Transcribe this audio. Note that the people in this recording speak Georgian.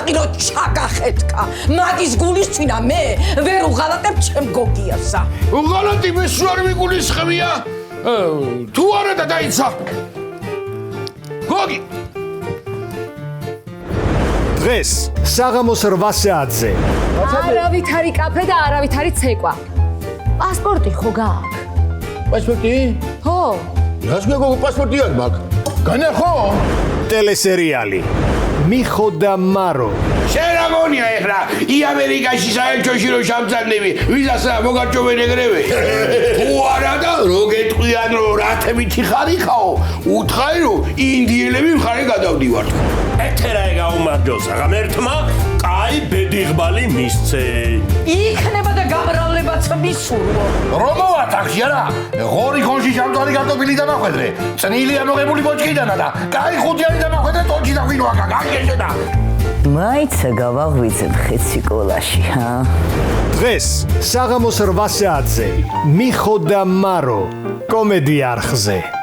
საყირო ჩაგახეთკა. მაგის გულისჩინა მე ვერ უღალატებ ჩემ გოგიასა. უღალატი მე შوار მიგულისხმია. თუ არა და დაიცა. გოგი. დღეს საღამოს 8 საათზე. არავითარი კაფე და არავითარი ცეკვა. პასპორტი ხო გააქვს? პასპორტი? ხო. რას გეგო პასპორტი არ მაქვს? განახო? ტელესერიალი მიხო და მარო. შენ რა გონია ეხლა? ამერიკაში საელჩოში რო შამწანები, ვიზას მოგარჭოვენ ეგრევე. თუ არა და რო გეტყვიან რომ რათებითი ხარიხაო, უთხარი რომ ინდიელები მხარე გადავდივართ. ეთერა გაუმარჯოს ღმერთმა, კაი ბედიღბალი მისცე. იქნება და გამრავლებაც მისურვო. რომოვა ტაქსი არა? ღორი ხონში შამწანი კარტოფილი დამახვედრე. წნილი ამოღებული ბოჭკიდანა და კაი ხუთიანი დამახვედრე ტონჩი და ღვინოაკა განგეშედა. მაიცა გავაღვიძებ ხეციკოლაში, ჰა? დღეს საღამოს 8 საათზე მიხო და მარო კომედი არხზე.